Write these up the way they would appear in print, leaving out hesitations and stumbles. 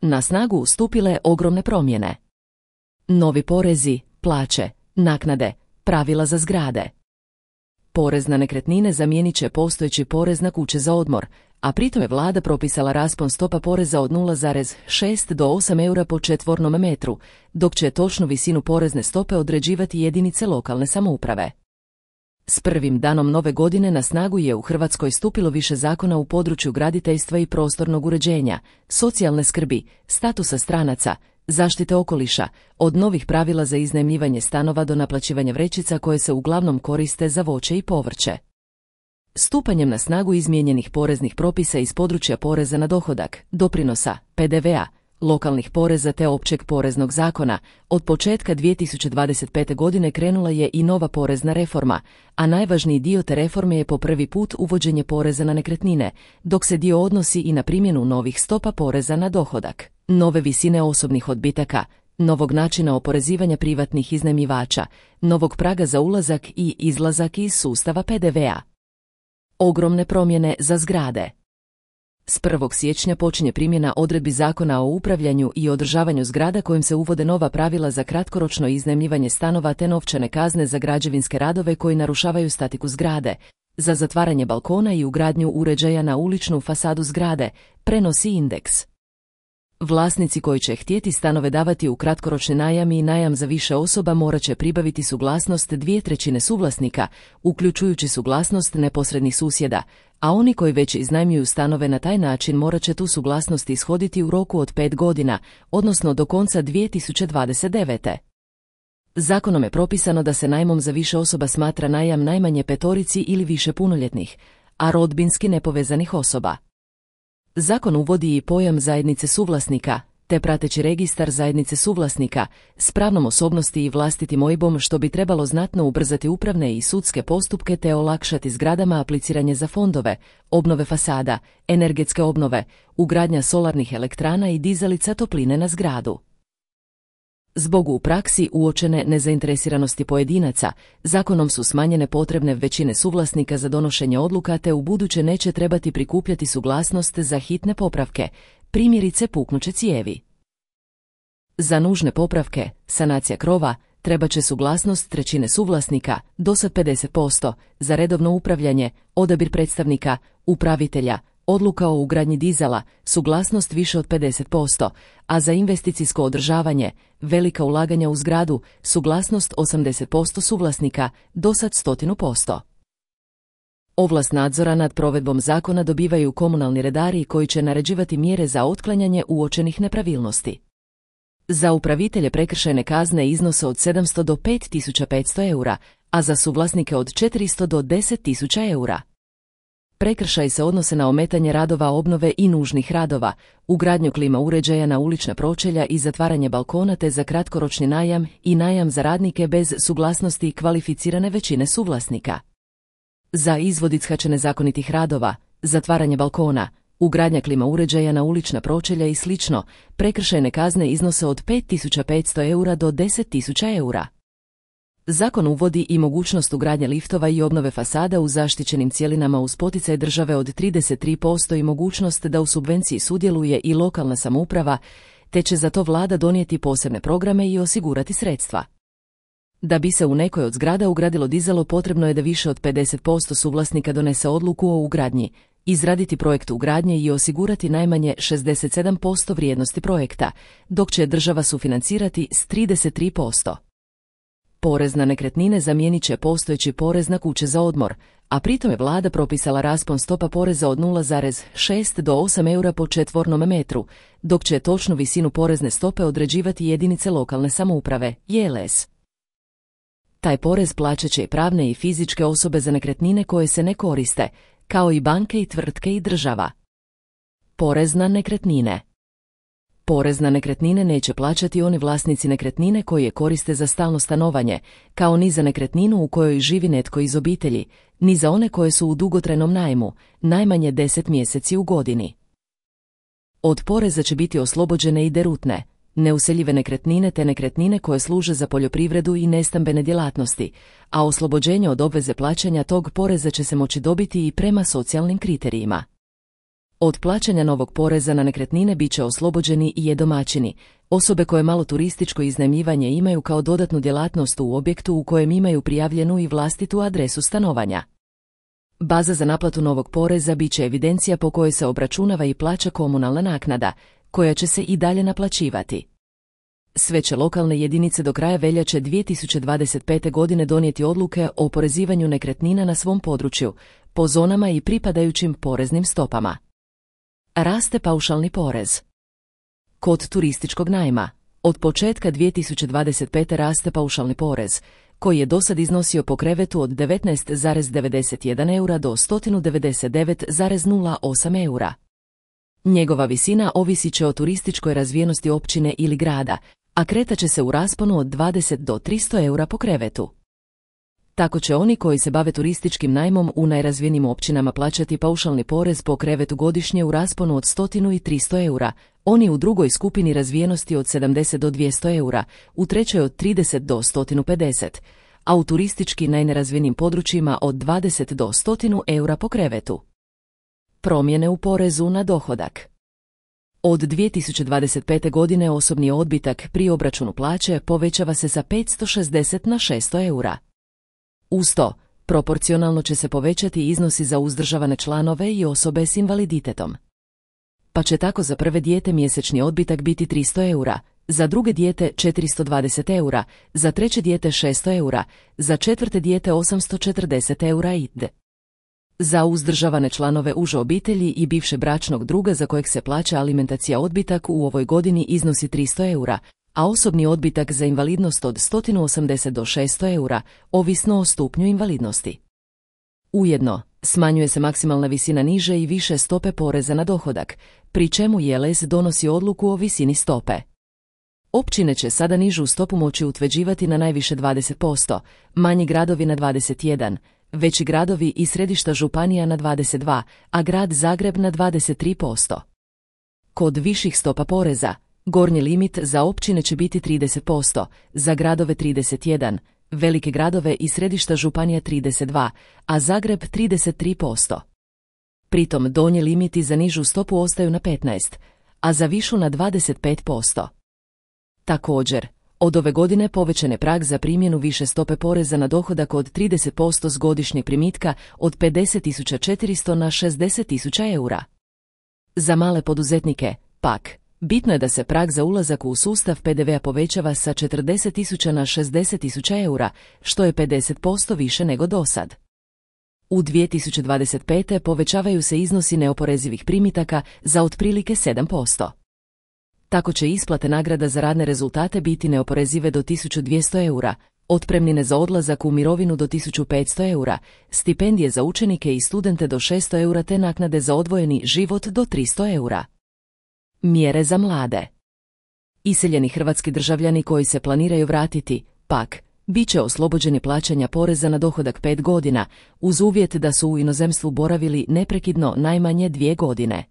Na snagu stupile ogromne promjene. Novi porezi, plaće, naknade, pravila za zgrade. Porez na nekretnine zamijenit će postojeći porez na kuće za odmor, a pritom je vlada propisala raspon stopa poreza od 0,6 do 8 eura po četvornom metru, dok će točnu visinu porezne stope određivati jedinice lokalne samouprave. S prvim danom nove godine na snagu je u Hrvatskoj stupilo više zakona u području graditeljstva i prostornog uređenja, socijalne skrbi, statusa stranaca, zaštite okoliša, od novih pravila za iznajmljivanje stanova do naplaćivanja vrećica koje se uglavnom koriste za voće i povrće. Stupanjem na snagu izmijenjenih poreznih propisa iz područja poreza na dohodak, doprinosa, PDV-a, lokalnih poreza te općeg poreznog zakona, od početka 2025. godine krenula je i nova porezna reforma, a najvažniji dio te reforme je po prvi put uvođenje poreza na nekretnine, dok se dio odnosi i na primjenu novih stopa poreza na dohodak, nove visine osobnih odbitaka, novog načina oporezivanja privatnih iznajmljivača, novog praga za ulazak i izlazak iz sustava PDV-a. Ogromne promjene za zgrade. S 1. siječnja počinje primjena odredbi Zakona o upravljanju i održavanju zgrada kojim se uvode nova pravila za kratkoročno iznajmljivanje stanova te novčane kazne za građevinske radove koji narušavaju statiku zgrade, za zatvaranje balkona i ugradnju uređaja na uličnu fasadu zgrade, prenosi indeks. Vlasnici koji će htjeti stanove davati u kratkoročni najam i najam za više osoba morat će pribaviti suglasnost 2/3 suvlasnika, uključujući suglasnost neposrednih susjeda, a oni koji već iznajmljuju stanove na taj način morat će tu suglasnost ishoditi u roku od 5 godina, odnosno do konca 2029. Zakonom je propisano da se najmom za više osoba smatra najam najmanje 5 ili više punoljetnih, a rodbinski nepovezanih osoba. Zakon uvodi i pojam zajednice suvlasnika, te prateći registar zajednice suvlasnika s pravnom osobnosti i vlastitim OIB-om, što bi trebalo znatno ubrzati upravne i sudske postupke te olakšati zgradama apliciranje za fondove, obnove fasada, energetske obnove, ugradnja solarnih elektrana i dizalica topline na zgradu. Zbog u praksi uočene nezainteresiranosti pojedinaca, zakonom su smanjene potrebne većine suvlasnika za donošenje odluka te ubuduće neće trebati prikupljati suglasnost za hitne popravke, primjerice puknuće cijevi. Za nužne popravke, sanacija krova, trebat će suglasnost 1/3 suvlasnika, dosad 50%, za redovno upravljanje, odabir predstavnika, upravitelja, odluka o ugradnji dizala, suglasnost više od 50%, a za investicijsko održavanje, velika ulaganja u zgradu, suglasnost 80% suvlasnika, dosad 100%. Ovlast nadzora nad provedbom zakona dobivaju komunalni redari koji će naređivati mjere za otklanjanje uočenih nepravilnosti. Za upravitelje prekršajne kazne iznose od 700 do 5500 eura, a za suvlasnike od 400 do 10.000 eura. Prekršaji se odnose na ometanje radova obnove i nužnih radova, ugradnju klima uređaja na ulična pročelja i zatvaranje balkona te za kratkoročni najam i najam za radnike bez suglasnosti kvalificirane većine suvlasnika. Za izvod ishačene nezakonitih radova, zatvaranje balkona, ugradnja klima uređaja na ulična pročelja i sl. Prekršajne kazne iznose od 5500 eura do 10.000 eura. Zakon uvodi i mogućnost ugradnje liftova i obnove fasada u zaštićenim cjelinama uz poticaj države od 33% i mogućnost da u subvenciji sudjeluje i lokalna samouprava, te će za to vlada donijeti posebne programe i osigurati sredstva. Da bi se u nekoj od zgrada ugradilo dizalo, potrebno je da više od 50% suvlasnika donese odluku o ugradnji, izraditi projekt ugradnje i osigurati najmanje 67% vrijednosti projekta, dok će država sufinancirati s 33%. Porez na nekretnine zamijenit će postojeći porez na kuće za odmor, a pritom je vlada propisala raspon stopa poreza od 0,6 do 8 eura po četvornom metru, dok će točnu visinu porezne stope određivati jedinice lokalne samouprave, JLS. Taj porez plaćat će i pravne i fizičke osobe za nekretnine koje se ne koriste, kao i banke i tvrtke i država. Porez na nekretnine. Porez na nekretnine neće plaćati oni vlasnici nekretnine koji je koriste za stalno stanovanje, kao ni za nekretninu u kojoj živi netko iz obitelji, ni za one koje su u dugotrajnom najmu, najmanje 10 mjeseci u godini. Od poreza će biti oslobođene i derutne, neuseljive nekretnine te nekretnine koje služe za poljoprivredu i nestambene djelatnosti, a oslobođenje od obveze plaćanja tog poreza će se moći dobiti i prema socijalnim kriterijima. Od plaćanja novog poreza na nekretnine bit će oslobođeni i domaćini, osobe koje malo turističko iznajmljivanje imaju kao dodatnu djelatnost u objektu u kojem imaju prijavljenu i vlastitu adresu stanovanja. Baza za naplatu novog poreza bit će evidencija po kojoj se obračunava i plaća komunalna naknada, koja će se i dalje naplaćivati. Sve će lokalne jedinice do kraja veljače 2025. godine donijeti odluke o oporezivanju nekretnina na svom području, po zonama i pripadajućim poreznim stopama. Raste paušalni porez. Kod turističkog najma, od početka 2025. raste paušalni porez, koji je dosad iznosio po krevetu od 19,91 eura do 199,08 eura. Njegova visina ovisit će o turističkoj razvijenosti općine ili grada, a kretaće se u rasponu od 20 do 300 eura po krevetu. Tako će oni koji se bave turističkim najmom u najrazvijenijim općinama plaćati paušalni porez po krevetu godišnje u rasponu od 100 i 300 eura, oni u drugoj skupini razvijenosti od 70 do 200 eura, u trećoj od 30 do 150, a u turistički najnerazvijenijim područjima od 20 do 100 eura po krevetu. Promjene u porezu na dohodak. Od 2025. godine osobni odbitak pri obračunu plaće povećava se sa 560 na 600 eura. Uz to, proporcionalno će se povećati iznosi za uzdržavane članove i osobe s invaliditetom. Pa će tako za prve dijete mjesečni odbitak biti 300 eura, za druge dijete 420 eura, za treće dijete 600 eura, za četvrte dijete 840 eura itd. Za uzdržavane članove uže obitelji i bivše bračnog druga za kojeg se plaća alimentacija odbitak u ovoj godini iznosi 300 eura, a osobni odbitak za invalidnost od 180 do 600 eura, ovisno o stupnju invalidnosti. Ujedno, smanjuje se maksimalna visina niže i više stope poreza na dohodak, pri čemu JLS donosi odluku o visini stope. Općine će sada nižu stopu moći utvrđivati na najviše 20%, manji gradovi na 21%, veći gradovi i središta županija na 22%, a grad Zagreb na 23%. Kod viših stopa poreza, gornji limit za općine će biti 30%, za gradove 31%, velike gradove i središta županija 32%, a Zagreb 33%. Pritom donji limiti za nižu stopu ostaju na 15%, a za višu na 25%. Također, od ove godine povećan je prag za primjenu više stope poreza na dohodak od 30% s godišnjeg primitka od 50.400 na 60.000 eura. Za male poduzetnike, pak, bitno je da se prag za ulazak u sustav PDV-a povećava sa 40.000 na 60.000 eura, što je 50% više nego dosad. U 2025. povećavaju se iznosi neoporezivih primitaka za otprilike 7%. Tako će isplate nagrada za radne rezultate biti neoporezive do 1.200 eura, otpremnine za odlazak u mirovinu do 1.500 eura, stipendije za učenike i studente do 600 eura te naknade za odvojeni život do 300 eura. Mjere za mlade. Iseljeni hrvatski državljani koji se planiraju vratiti, pak, bit će oslobođeni plaćanja poreza na dohodak 5 godina, uz uvjet da su u inozemstvu boravili neprekidno najmanje 2 godine.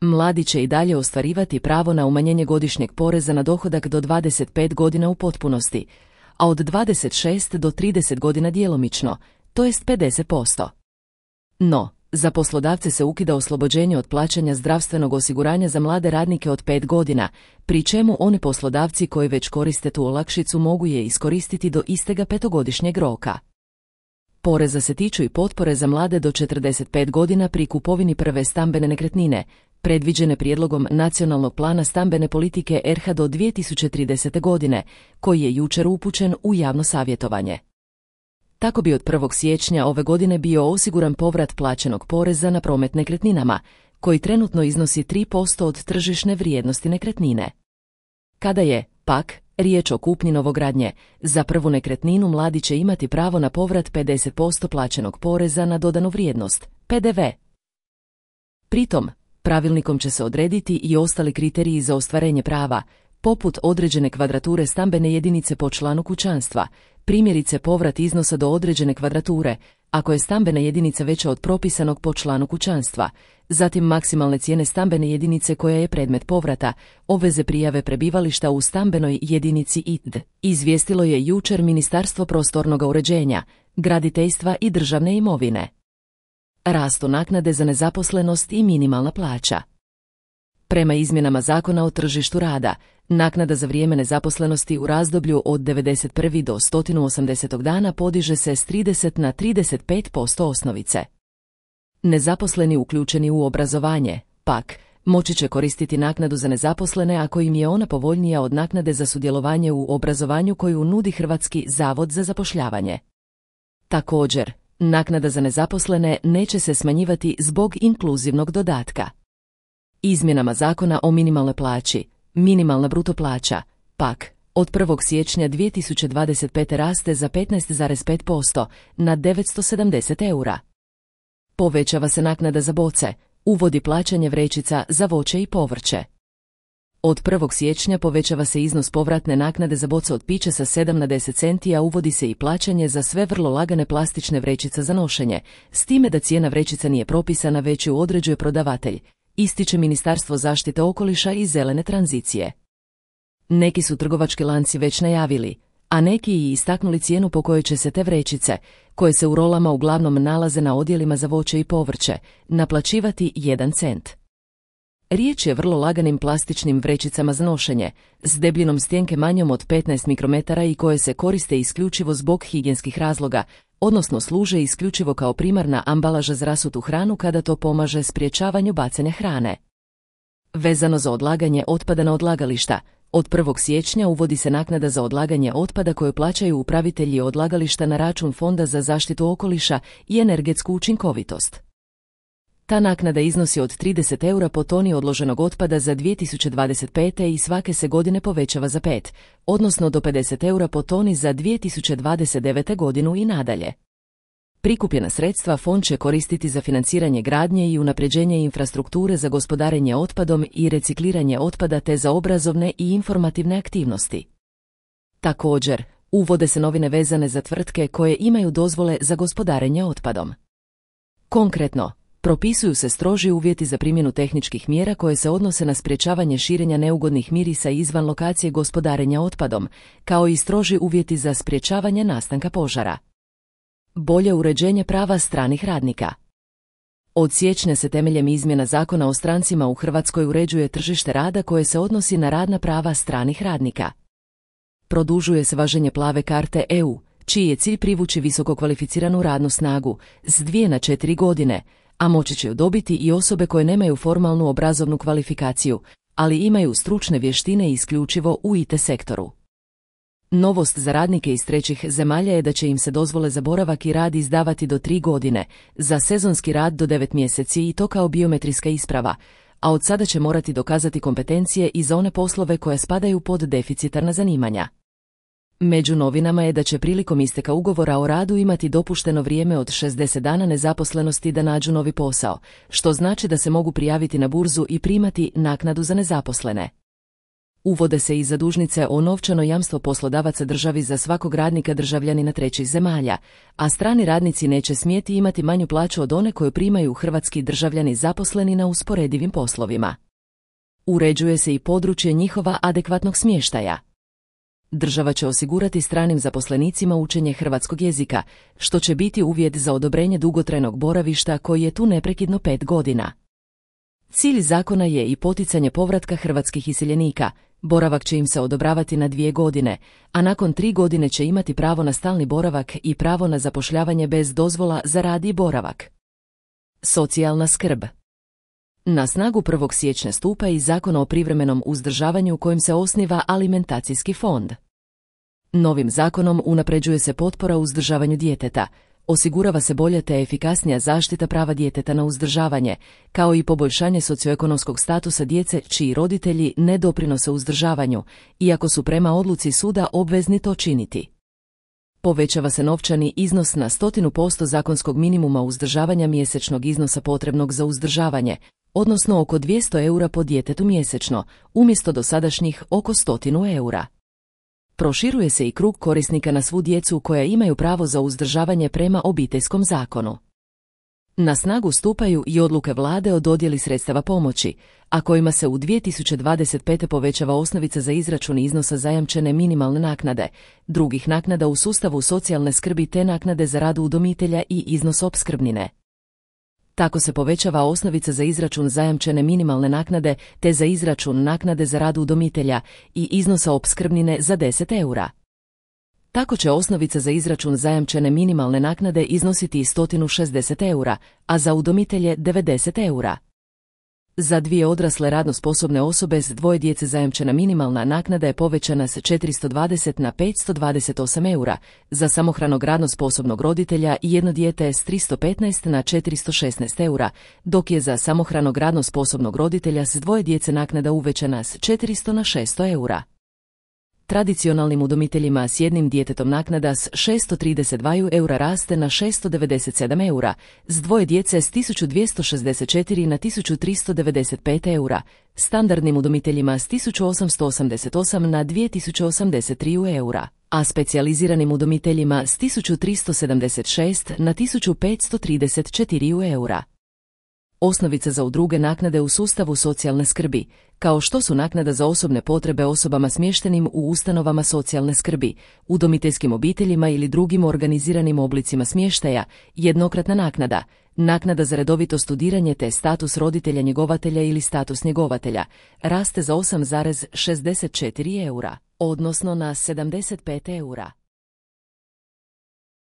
Mladi će i dalje ostvarivati pravo na umanjenje godišnjeg poreza na dohodak do 25 godina u potpunosti, a od 26 do 30 godina djelomično, to jest 50%. No, za poslodavce se ukida oslobođenje od plaćanja zdravstvenog osiguranja za mlade radnike od 5 godina, pri čemu oni poslodavci koji već koriste tu olakšicu mogu je iskoristiti do istega 5-godišnjeg roka. Poreza se tiču i potpore za mlade do 45 godina pri kupovini prve stambene nekretnine, predviđene prijedlogom Nacionalnog plana stambene politike RH do 2030. godine, koji je jučer upućen u javno savjetovanje. Tako bi od 1. siječnja ove godine bio osiguran povrat plaćenog poreza na promet nekretninama, koji trenutno iznosi 3% od tržišne vrijednosti nekretnine. Kada je, pak, riječ o kupnji novogradnje, za prvu nekretninu mladi će imati pravo na povrat 50% plaćenog poreza na dodanu vrijednost, PDV. Pritom, pravilnikom će se odrediti i ostali kriteriji za ostvarenje prava, poput određene kvadrature stambene jedinice po članu kućanstva, primjerice povrat iznosa do određene kvadrature, ako je stambena jedinica veća od propisanog po članu kućanstva, zatim maksimalne cijene stambene jedinice koja je predmet povrata, obveze prijave prebivališta u stambenoj jedinici itd. Izvijestilo je jučer Ministarstvo prostornog uređenja, graditeljstva i državne imovine. rastu naknade za nezaposlenost i minimalna plaća. Prema izmjenama Zakona o tržištu rada, naknada za vrijeme nezaposlenosti u razdoblju od 91. do 180. dana podiže se s 30 na 35% osnovice. Nezaposleni uključeni u obrazovanje, pak, moći će koristiti naknadu za nezaposlene ako im je ona povoljnija od naknade za sudjelovanje u obrazovanju koju nudi Hrvatski zavod za zapošljavanje. Također, naknada za nezaposlene neće se smanjivati zbog inkluzivnog dodatka. Izmjenama Zakona o minimalnoj plaći, minimalna bruto plaća, pak, od 1. siječnja 2025. raste za 15,5% na 970 eura. Povećava se naknada za boce, uvodi plaćanje vrećica za voće i povrće. Od 1. siječnja povećava se iznos povratne naknade za boce od pića sa 7 na 10 centi, a uvodi se i plaćanje za sve vrlo lagane plastične vrećice za nošenje, s time da cijena vrećica nije propisana već ju određuje prodavatelj, ističe Ministarstvo zaštite okoliša i zelene tranzicije. Neki su trgovački lanci već najavili, a neki i istaknuli cijenu po kojoj će se te vrećice, koje se u rolama uglavnom nalaze na odjelima za voće i povrće, naplaćivati 1 cent. Riječ je vrlo laganim plastičnim vrećicama za nošenje, s debljinom stjenke manjom od 15 mikrometara i koje se koriste isključivo zbog higijenskih razloga, odnosno služe isključivo kao primarna ambalaža za rasutu hranu kada to pomaže sprječavanju bacanja hrane. Vezano za odlaganje otpada na odlagališta, od 1. siječnja uvodi se naknada za odlaganje otpada koju plaćaju upravitelji odlagališta na račun Fonda za zaštitu okoliša i energetsku učinkovitost. Ta naknada iznosi od 30 eura po toni odloženog otpada za 2025. i svake se godine povećava za 5, odnosno do 50 eura po toni za 2029. godinu i nadalje. Prikupljena sredstva fond će koristiti za financiranje gradnje i unapređenje infrastrukture za gospodarenje otpadom i recikliranje otpada te za obrazovne i informativne aktivnosti. Također, uvode se novine vezane za tvrtke koje imaju dozvole za gospodarenje otpadom. Konkretno, propisuju se stroži uvjeti za primjenu tehničkih mjera koje se odnose na sprječavanje širenja neugodnih mirisa izvan lokacije gospodarenja otpadom, kao i stroži uvjeti za sprječavanje nastanka požara. Bolje uređenje prava stranih radnika. Od siječnja se temeljem izmjena Zakona o strancima u Hrvatskoj uređuje tržište rada koje se odnosi na radna prava stranih radnika. Produžuje se važenje plave karte EU, čiji je cilj privući visokokvalificiranu radnu snagu, s 2 na 4 godine, a moći će ju dobiti i osobe koje nemaju formalnu obrazovnu kvalifikaciju, ali imaju stručne vještine isključivo u IT sektoru. Novost za radnike iz trećih zemalja je da će im se dozvole za boravak i rad izdavati do 3 godine, za sezonski rad do 9 mjeseci i to kao biometrijska isprava, a od sada će morati dokazati kompetencije i za one poslove koje spadaju pod deficitarna zanimanja. Među novinama je da će prilikom isteka ugovora o radu imati dopušteno vrijeme od 60 dana nezaposlenosti da nađu novi posao, što znači da se mogu prijaviti na burzu i primati naknadu za nezaposlene. Uvode se i zadužnice o novčano jamstvo poslodavaca državi za svakog radnika državljanina trećih zemalja, a strani radnici neće smjeti imati manju plaću od one koju primaju hrvatski državljani zaposleni na usporedivim poslovima. Uređuje se i područje njihova adekvatnog smještaja. Država će osigurati stranim zaposlenicima učenje hrvatskog jezika, što će biti uvjet za odobrenje dugotrajnog boravišta koji je tu neprekidno 5 godina. Cilj zakona je i poticanje povratka hrvatskih iseljenika, boravak će im se odobravati na 2 godine, a nakon 3 godine će imati pravo na stalni boravak i pravo na zapošljavanje bez dozvola za rad i boravak. Socijalna skrb. Na snagu 1. siječnja stupa i Zakon o privremenom uzdržavanju kojim se osniva alimentacijski fond. Novim zakonom unapređuje se potpora uzdržavanju djeteta, osigurava se bolja te efikasnija zaštita prava djeteta na uzdržavanje, kao i poboljšanje socioekonomskog statusa djece čiji roditelji ne doprinose uzdržavanju, iako su prema odluci suda obvezni to činiti. Povećava se novčani iznos na 100% zakonskog minimuma uzdržavanja mjesečnog iznosa potrebnog za uzdržavanje, odnosno oko 200 eura po djetetu mjesečno, umjesto dosadašnjih oko 100 eura. Proširuje se i krug korisnika na svu djecu koja imaju pravo za uzdržavanje prema Obiteljskom zakonu. Na snagu stupaju i odluke vlade o dodjeli sredstava pomoći, a kojima se u 2025. povećava osnovica za izračun iznosa zajamčene minimalne naknade, drugih naknada u sustavu socijalne skrbi te naknade za rad udomitelja i iznos opskrbnine. Tako se povećava osnovica za izračun zajamčene minimalne naknade te za izračun naknade za rad udomitelja i iznosa opskrbnine za 10 eura. Tako će osnovica za izračun zajamčene minimalne naknade iznositi 160 eura, a za udomitelje 90 eura. Za 2 odrasle radno sposobne osobe s 2 djece zajamčena minimalna naknada je povećana s 420 na 528 eura, za samohranog radno sposobnog roditelja i 1 dijete s 315 na 416 eura, dok je za samohranog radno sposobnog roditelja s 2 djece naknada uvećana s 400 na 600 eura. Tradicionalnim udomiteljima s 1 djetetom naknada s 632 eura raste na 697 eura, s 2 djece s 1264 na 1395 eura, standardnim udomiteljima s 1888 na 2083 eura, a specijaliziranim udomiteljima s 1376 na 1534 eura. Osnovica za druge naknade u sustavu socijalne skrbi, kao što su naknada za osobne potrebe osobama smještenim u ustanovama socijalne skrbi, udomiteljskim obiteljima ili drugim organiziranim oblicima smještaja, jednokratna naknada, naknada za redovito studiranje te status roditelja njegovatelja ili status njegovatelja, raste za 8,64 eura, odnosno na 75 eura.